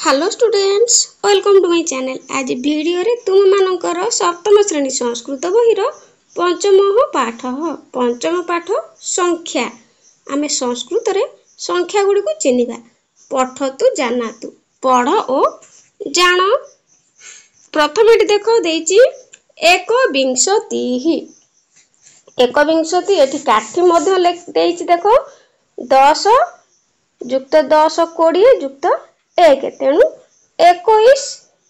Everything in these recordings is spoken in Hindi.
Hello students welcome to my channel. आज वीडियो रे तुम मानकर सप्तम श्रेणी संस्कृत बहिर पंचम पाठ संख्या। आमे संस्कृत रे संख्या गुडी को चिनिबा। पठतु जानातु पढ़ ओ जान। प्रथम एटी देखो देइची एकविंशति। एकविंशति एटी काठी मध्य देइची देखो 10 युक्त 10 20 युक्त 1 तेणु 21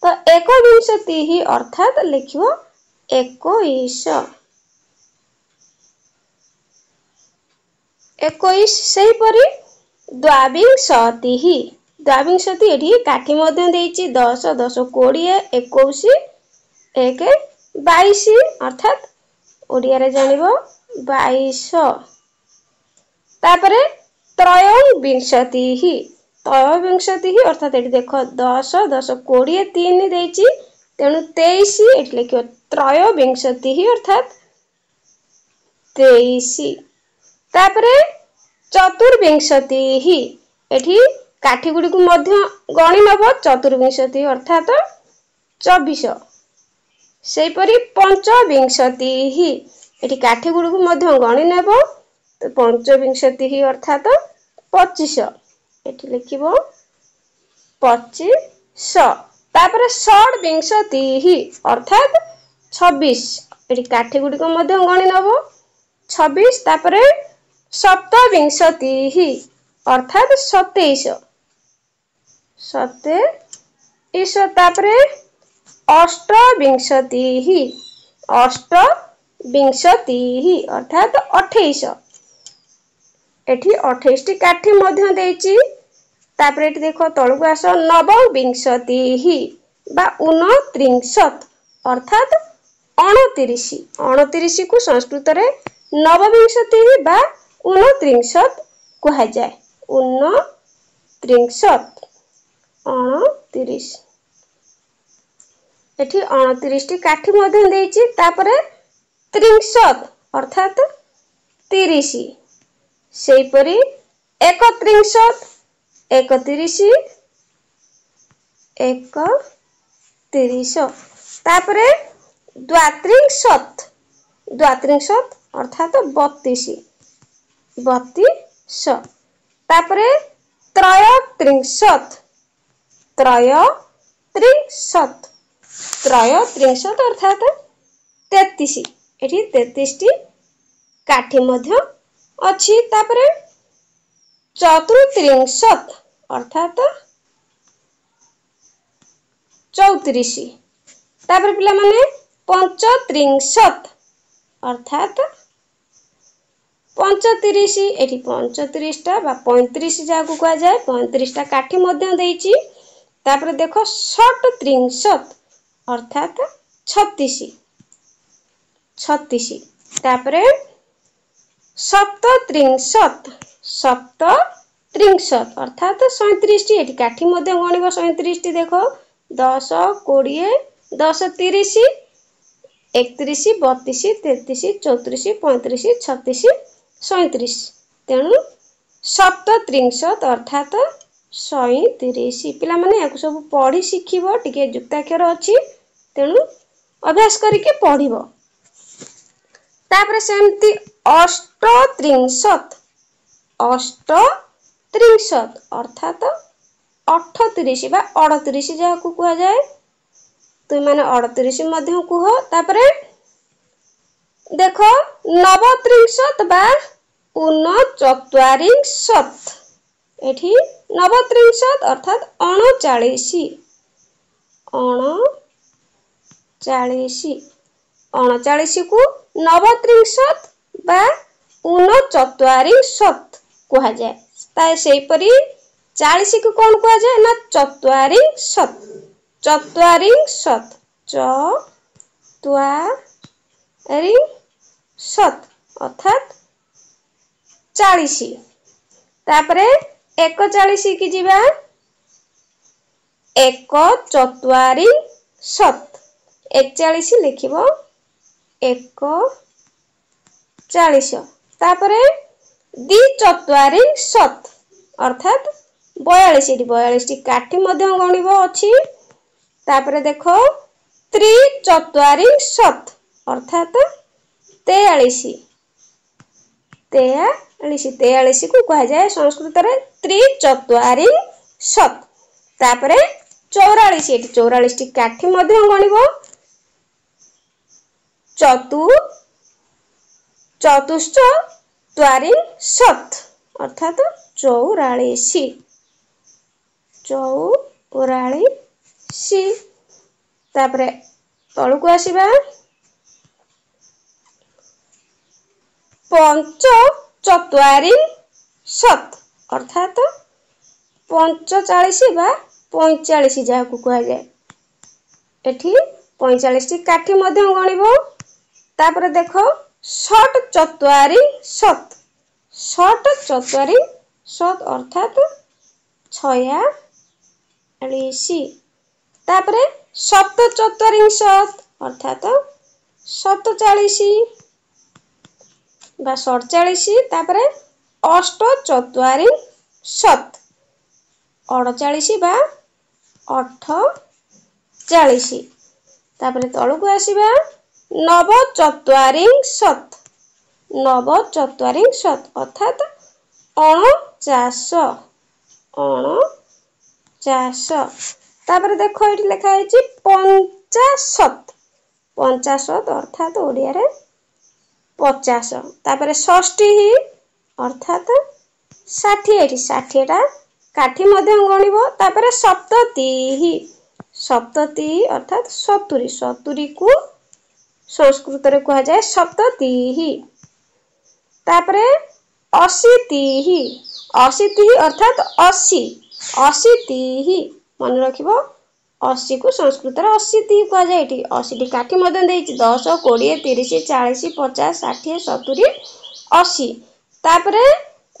तो एकविंशति ही अर्थात लिखिबो 21। 21 सही परी द्वाविंशति ही। द्वाविंशति एठी काठी मध्य देइची 10 10 20 21 1 22 अर्थात ओडिया रे जानिबो 22। तापरे त्रयोविंशति ही। त्रयोविंशति ही अर्थात एठी देखो 10 10 20 3 देइची तेणु 23 एठी लिखियो त्रयोविंशति ही अर्थात 23। तापरे चतुर्विंशति ही। एठी काठी गुडी को मध्य गणी नबो चतुर्विंशति अर्थात 24। सेही परी पंचविंशति ही। एठी काठी गुडी को मध्य गणी नेबो तो पंचविंशति ही अर्थात 25। एठी लिखिबो 25। तापरे षड्विंशति ही अर्थात 26। एठी काठी गुडी को मध्य गणी नबो 26। तापरे सप्तविंशति ही अर्थात 27। 27। तापरे अष्टविंशति ही। अष्टविंशति ही अर्थात 28। एठी 28 टी काठी मध्य देइची। तापरे एठी देखो तळको आस नवविंशति ही बा 29 अर्थात 29। 29 को संस्कृत रे नवविंशति बा 29 कहा जाय। 29 29। एठी 29 टी काठी मध्य देइची। तापरे 30 अर्थात 30। सेही परी 31 31 31। तापरे द्वात्रिंशत् द्वात्रिंशत् अर्थात 32 32। तापरे त्रयत्रिंशत् त्रयत्रिंशत् त्रयत्रिंशत् अर्थात 33। एठी 33 टी काठी मध्य अछि। तापरे चतुर्त्रिंशत् अर्थात 34। तापरे पिला माने पंचत्रिंशत् अर्थात 35। एठी 35 टा बा 35 जाको कहा जाय। 35 टा काठी मध्य देइची। तापरे देखो षट्त्रिंशत् अर्थात 36 36। तापरे सप्तत्रिंशत् सप्तत्रिंशत् अर्थात 37 टी। एठी काठी मध्य गणिबो 37 टी देखो 10 20 10 30 31 32 33 34 35 36 37 तेणु सप्तत्रिंशत् अर्थात 37। पिला माने याकु सब पढ़ी सिखिबो। टिके युक्ताक्षर अछि तेणु अभ्यास करिके पढ़िबो। तापरे सेमती अष्टत्रिंशत् अष्टत्रिंशत् अर्थात 38 बा 38 जाको कहा जाय। तुम माने 38 मध्य कुह। तापरे देखो नवत्रिंशत् बा 39। एठी नवत्रिंशत् अर्थात 39 39 39 को नवत्रिंशत् बा 39 कहा जाय। ताय सेही परी 40 को कोन कहा जाय ना 44 44 44 अर्थात 40। तापरे 41 की जीवा 144 41 लिखिबो 41। तापरे 2 44 अर्थात 42 एटी 42 टी काठी मध्य गणिब अछि। तापर देख 3 चत्वारी शत अर्थात 43 43 को कहा जाए संस्कृत रे 3 चत्वारी शत। तापर 44 एटी 44 टी काठी मध्य गणिब चतुश्चत्वारी शत अर्थात 44 44। तापर तळु को आसीबा 45 शत अर्थात 45 बा 45 जहाँ को कहा जाए एठी 45 टी काठी मध्य गणिब। तापर देख 60 चत्वारी शत 60 चत्वारी शत अर्थात 46। तापर 7 चत्वारी शत अर्थात 47 बा 47। तापर 8 चत्वारी शत 48 बा 48। तापर तळु को आसीबा 9 चत्वारी शत 9 चत्वारी शत अर्थात 49 49। तापर देखो ये लिखा है 50 50 अर्थात ओडिया रे 50। तापर 60 अर्थात 60 60 टा काठी मध्य गणिब। तापर 70 अर्थात 70 70 को संस्कृत रे कहा जाए 70। तापर 80 80 अर्थात 80 80 मन रखिबो 80 को संस्कृत रे 80 कहा जाए। 80 टी काठी मध्य देछि 10 20 30 40 50 60 70 80। तापर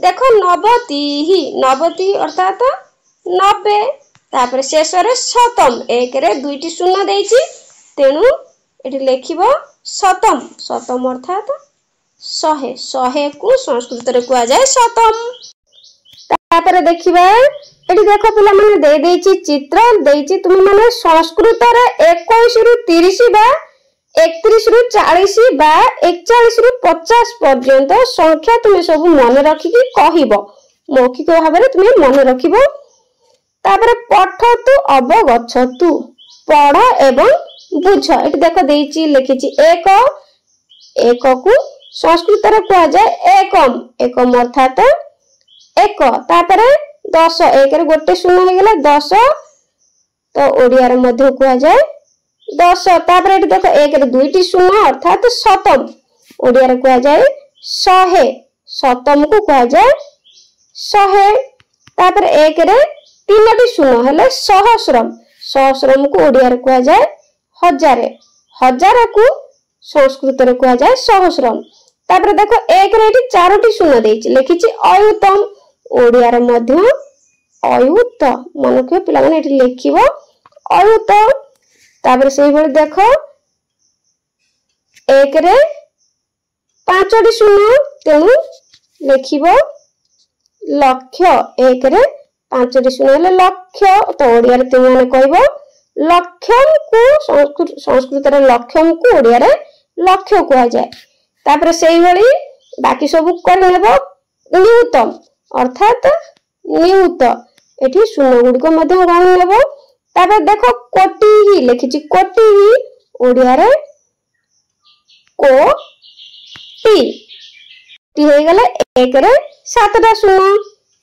देखो 90 अर्थात 90। तापर शेष रे शतम एक रे दुईटी शून्य देछि तेणु एठी लेखिबो शतम शतम अर्थात 100 100 को संस्कृत रे कहा जाए शतम। तापर देखिबा एठी देखो पिला माने दे देछि चित्र देछि तुम माने संस्कृत रे 21 रु 30 बा 31 रु 40 बा 41 रु 50 पर्यंत संख्या तुम सब मन रखि कि कहिबो मौखिक भाव रे तुम मन रखिबो। तापर पठतु अवगच्छतु पढ़ एवं बुझ एठी देखो देछि लिखिछि एक एक को संस्कृत रे कहा जाए एकम एकम अर्थात एक। तापर 10 एक रे गोटे शून्य हो गेला 10 तो ओडिया रे मध्य कहा जाए 10। तापर एठी देखो एक रे दुईटी शून्य अर्थात शतम ओडिया रे कहा जाए 100 शतम को कहा जाए 100। तापर एक रे तीनोटी शून्य हेले सहस्रम सहस्रम को ओडिया रे कहा जाए 1000 1000 को संस्कृत रे कहा जाए सहस्रम। तापर देखो एक रे एठी चारोटी शून्य देछि लिखिछि अयुतम ओडिया रे मध्य अयुत मन के पिला माने एठी लिखिबो अयुत। तापर सेही भली देखो एक रे पांचटी शून्य तेणु लिखिबो लक्ष एक रे पांचटी शून्य हेले लक्ष तो ओडिया रे तुम माने कहबो लक्षम को संस्कृत रे लक्षम को ओडिया रे लक्ष्य कहा जाए। तापर सेही भली बाकी सब कर लेबो नियुतम अर्थात नियुत एठी शून्य गुडी को मध्य गण लेबो। तापर देखो कोटि ही लिखिछि कोटि ही ओडिया रे कोटि टी हे गेले एक रे 7टा शून्य।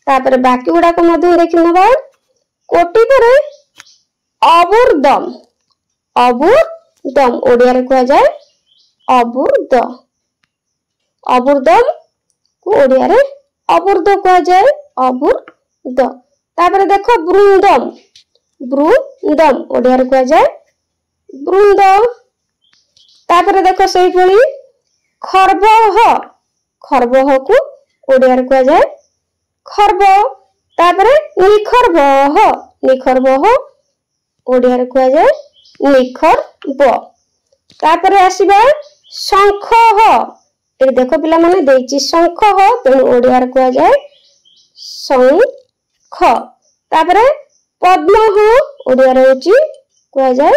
तापर बाकी गुडा को मध्य देखि नेबा कोटि परे अबुर्दम अबुर्दम ओडिया रे कहा जाए अबुर्द अबुर्दम को ओडिया रे अबुर्द कहा जाए अबुर्द। तापर देखो वृंदम वृंदम ओडिया रे कहा जाए वृंद। तापर देखो सही भली खरबह खरबह को ओडिया रे कहा जाए खरब। तापर निखरबह निखरबह ओडिया रे कहा जाए निखरब। तापर आसीबा शंखह ए देखो पिला माने देछि शंखह तेणु ओडिया रे कहा जाए शंख तापरे पद्म ओडिया रे होची कुआ जाय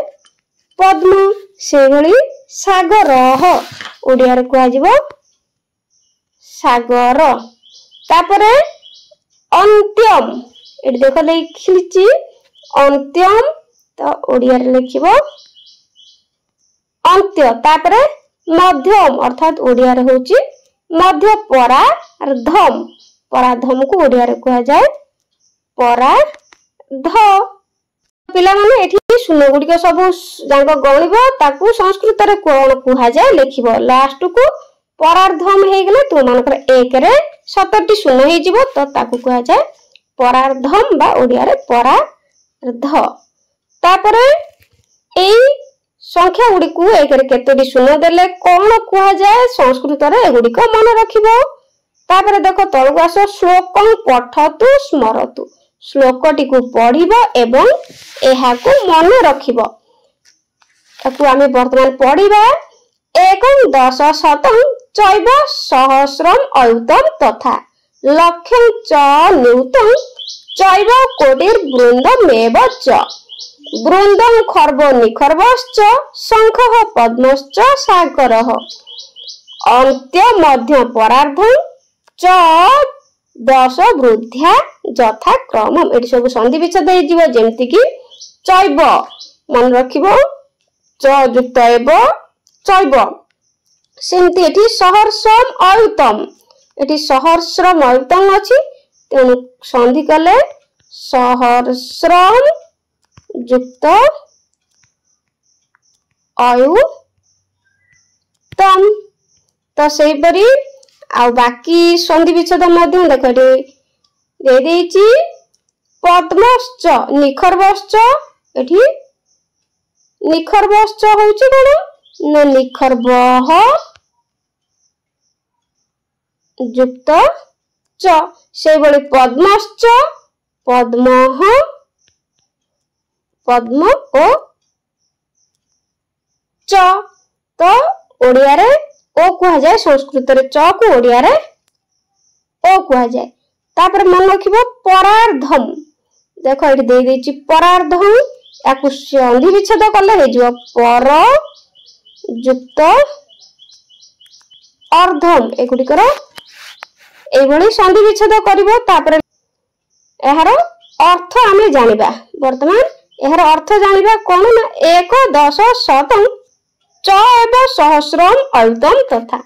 पद्म से भली सागर ओडिया रे कुआ जीवो सागर तापरे अंत्यम एटी देखो लिखिछि अंत्यम तो ओडिया रे लिखिबो अंत्य तापरे मध्यम अर्थात ओडिया रे होची मध्य परार्धम परार्धम को ओडिया रे कहा जाए परार्ध पिला माने एठी शून्य गुडी सब जांग गणिबो ताकू संस्कृत रे कोन कहा जाए लिखिबो लास्ट को परार्धम हे गेले तो मानकर एक रे 17 शून्य हे जिवो तो ताकू कहा जाए परार्धम बा ओडिया रे परार्ध तापरे एई संख्या गुडी को एक रे केतोडी शून्य देले कोन कहा जाए संस्कृत रे एगुडी को मन रखिबो तापरे देखो तळगु आस श्लोकं पठतु स्मरतु श्लोकटी को पढिबो एवं एहा को मन रखिबो ताकू आमे वर्तमान पढिबा एकं 10 शतं चैव सहस्रम अयुतम तथा लक्षं च न्यूतं चैव कोटिर वृन्दमेव च वृन्दं खर्व निखर्वश्च शंखः पद्मश्च सागरः अन्त्य मध्य परार्धं च 10 वृद्ध्या यथा क्रमम एटी सब संधि विच्छेद हे जीव जेमति कि चैव मन रखिबो च युक्त एव चैव सेमति एटी सहस्रम अयुतम एटी सहस्रम अयुतम अछि तेनु संधि कले सहस्रम युक्त अयुतम तो सेही परी आ बाकी संधि विच्छेद मध्य देखो दे देछि पद्मश्च निखर्वश्च एठी निखर्वश्च होउछि कोन न निखर्वः युक्त च से बळे पद्मश्च पद्मः पद्म ओ च तो ओडिया रे ओ कहा जाए संस्कृत रे च को ओडिया रे ओ कहा जाए तापर मन रखिबो परार्धम देखो एठी दे देछि परार्धम याकु संधि विच्छेद करले हे जिवो पर युक्त अर्धम एगुडी करो ए भली संधि विच्छेद करिवो तापर एहार अर्थ आमे जानिबा वर्तमान एहार अर्थ जानिबा कोन ना 1 10 शतं च एव सहस्रम अयुतम तथा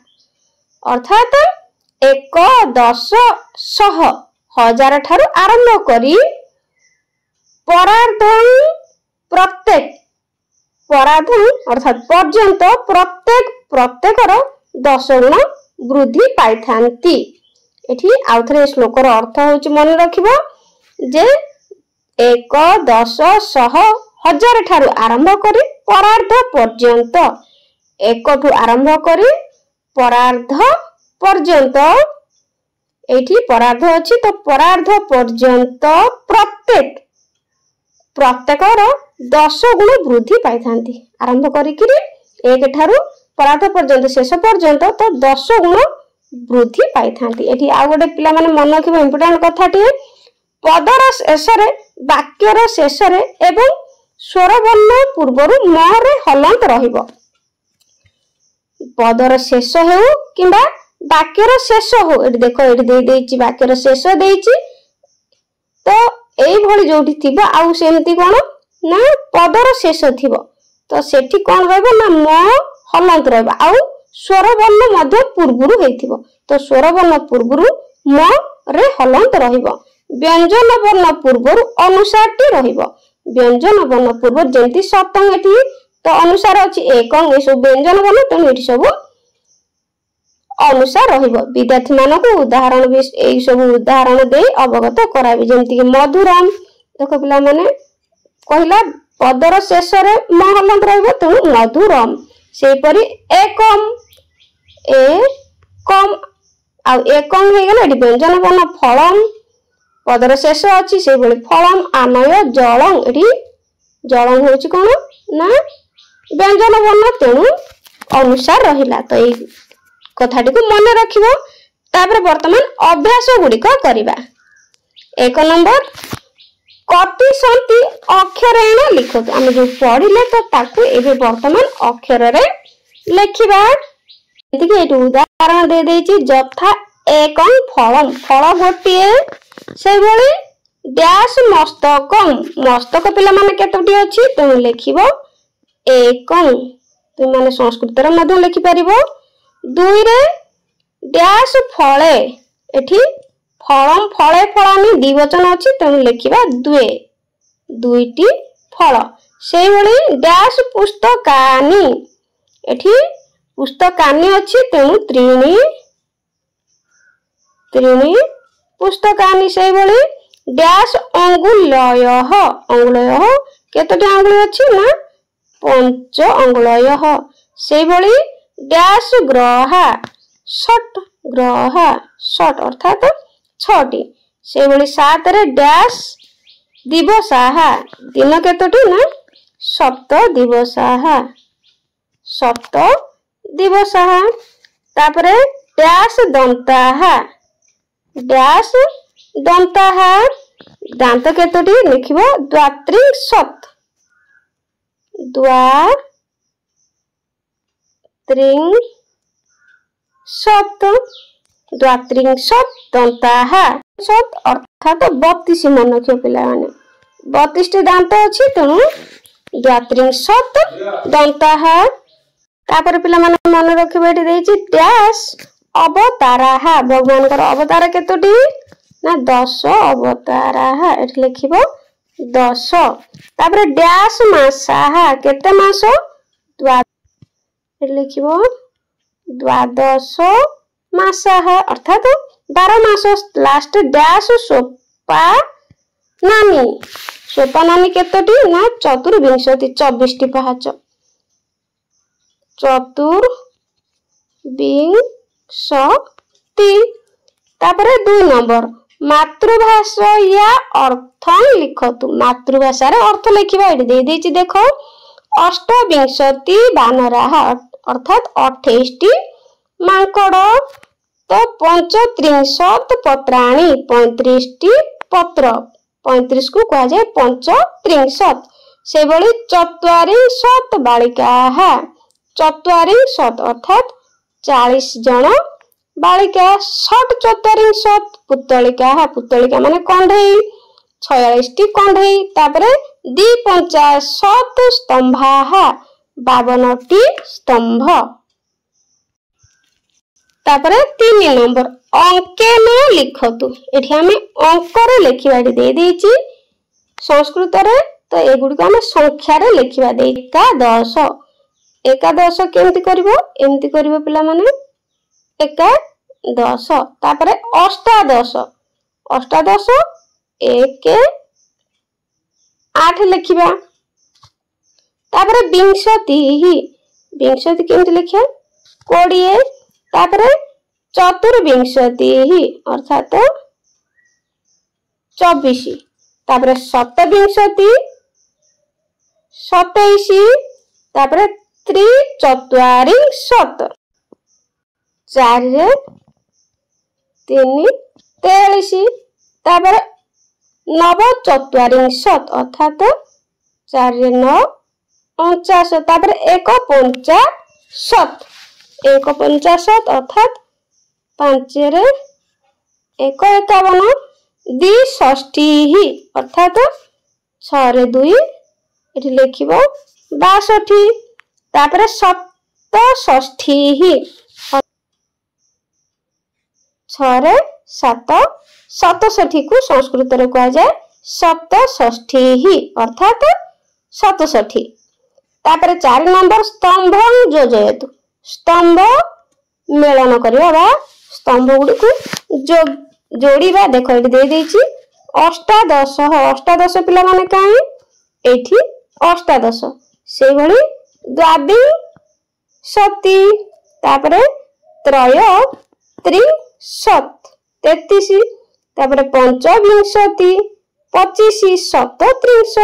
अर्थात 1 10 शह हजार ठारू आरंभ करी परार्धं प्रत्येक परार्धं अर्थात पर्यंत प्रत्येकर 10 गुण वृद्धि पाइथांती एठी आउथरे श्लोकर अर्थ होची मन रखिबो जे 1 10 शह हजार ठारू आरंभ करी परार्ध पर्यंत एक ठू आरंभ करी परार्ध पर्यंत एठी परार्ध अछि तो परार्ध पर्यंत प्रत्येकर 10 गुण वृद्धि पाइथांती आरंभ करी किरी एक ठारू परार्ध पर्यंत शेष पर्यंत तो 10 गुण वृद्धि पाइथांती एठी आ गोटे पिला माने मन रखिबो इंपोर्टेंट कथाटी पदर शेष रे वाक्यर शेष रे एवं स्वर वर्ण पूर्वरु म रे हलंत रहिबो पदर शेष हेउ किबा वाक्यर शेष हो एठी देखो एठी दे देछि वाक्यर शेष देछि तो एई भली जोठी थिबो आउ सेमति कोन ना पदर शेष थिबो तो सेठी कोन रहबो ना म हलंत रहबो आउ स्वर वर्ण मध्य पूर्वरु हेथिबो तो स्वर वर्ण पूर्वरु म रे हलंत रहिबो व्यंजन वर्ण पूर्वरु अनुसारटी रहिबो व्यंजन वर्ण पूर्व जेंति शतंग एठी तो अनुसार अछि एकंग ए सब व्यंजन वर्ण त एठी सब अनुसार रहिबो विद्यार्थी मानको उदाहरण भी एई सब उदाहरण दे अवगत कराबी जेंति कि मधुरम देखो पिला माने कहिला पदर शेष रे म हलंत रहिबो त मधुरम से परी एकम आ एकम हे गेले एठी व्यंजन वर्ण फलम पदर शेष अछि से भली फलम आनय जलम एठी जलम होछि कोन ना व्यंजन वर्ण तेनु अनुसार रहिला तो ए कथाटी को मन रखिबो तापर वर्तमान अभ्यास गुडी को करिबा एक नंबर कति सन्ति अक्षरेण लिखतु आम जो पढ़िले तो ताकू एबे वर्तमान अक्षर रे लिखिबा एतिके एटु उदाहरण दे देछि जथा एकं फलम फल गोटिए से भली डैश मस्तकम मस्तक पिला माने केतोटी अछि त लिखिबो एकं तुम माने संस्कृत रे मध्य लिखि परिबो दुई रे डैश फले एठी फलम फले फलानी द्विवचन अछि त लिखिबा दुए दुईटी फल सेई भली डैश पुस्तकानि एठी पुस्तकानि अछि तेणु त्रीणी त्रीणी पुस्तकानि सेई भली डैश अंगुलयः अंगुलयः केतोटी अंगुल अछि ना पंच अंगुलयः सेई भली डैश ग्रहा षट ग्रहा षट अर्थात छटी सेई भली सात रे डैश दिवसाः दिन केतोटी ना सप्त दिवसाः सप्त दिवसाः तापरे डैश दंताः डैश दंताः दांत केतोटी लिखिबो द्वात्रिंशत् द्वात्रिंशत् दंताः सत अर्थात 32 मन रखियो पिला माने 32 टी दांत अछि तेणु द्वात्रिंशत् दंताः तापर पिला माने मन रखिबो एठी देछि डैश अवताराः भगवान कर अवतार केतोटी ना 10 अवताराः एठी लिखिबो 10 तापर डैश मासाः केते मास एठी लिखिबो 12 मासाः अर्थात 12 मास लास्ट डैश सोपानानि केतोटी ना चतुर्विंशति 24 टी पाहाच चतुर्विंशति तापरे 2 नंबर मातृभाषा या अर्थ लिखतु मातृभाषा रे अर्थ लिखिबा एठी दे देछि देखो अष्टविंशति बानराः अर्थात 28 टी मांकड़ तो 35 पत्राणी 35 टी पत्र 35 को कहा जाए 35 से भली 44 बालिकाः 44 अर्थात 40 जन बालिका 44 पुतलिका पुतलिका माने कंढई 46 टी कंढई तापरे 250 स्तंभाः 52 टी स्तंभ तापरे 3 नंबर अंकेन लिखतु एठी हमें अंक रे लिखिबा दे देछि संस्कृत रे तो एगुडी को हमें संख्या रे लिखिबा दे एकादश केमति करबो एमति करबो पिला माने एकादश तापरे अष्टादश अष्टादश 1 8 लिखिबा तापरे विंशति विंशति केमति लिखिया 20 तापरे चतुर्विंशति अर्थात 24 तापरे शतविंशति 27 तापरे त्रिचत्वारिंशत् 4 रे 3 43 तापरे नवचत्वारिंशत् अर्थात 4 रे 9 49 तापरे 150 अर्थात 5 रे 1 51 द्विषष्ठी अर्थात 6 रे 2 एठी लिखिबो 62 तापरे 67 6 रे 7 67 को संस्कृत रे कहा जाए 67 अर्थात 67 तापरे 4 नंबर स्तंभ योजयतु स्तंभ मेलन करिया बा स्तंभ गुडी को जोड़ीबा देखो एठी दे देछि अष्टादश अष्टादश पिला माने काई एठी अष्टादश से भली द्वाविंशति तापरे त्रयोत्रिंशत् 33 तापरे पंचविंशति 25 37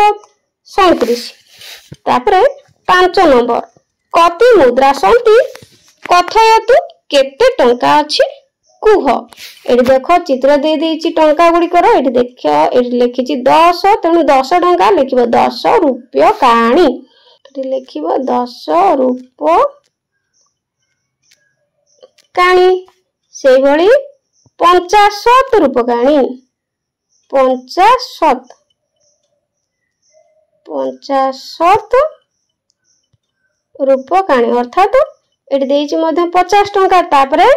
37 तापरे 5 नंबर कति मुद्रा सन्ति कथयतु केते टंका अछि कुह एटी देख चित्र दे देइछि टंका गुड़िकर एटी देख एटी लिखिछि 10 तेणु 10 टंका लिखिब 10 रुपय काणी एटी लिखिब 10 रूपकाणी से भली 50 रूपकाणी 50 रूपकाणी अर्थात एटी देइछि मध्य 50 टंका तापरे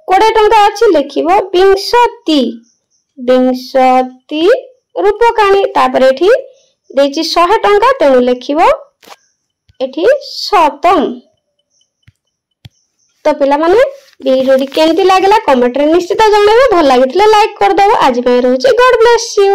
20 टंका अछि लिखिबो 20 रूपकाणी तापरे एठी देइछि 100 टंका तेणु लिखिबो एठी शतम। तो पिला माने वीडियोटी केमती लागला कमेंट रे निश्चित जणाइबो भल लागितले लाइक कर दबो। आज पय रहउछि गॉड ब्लेस यू।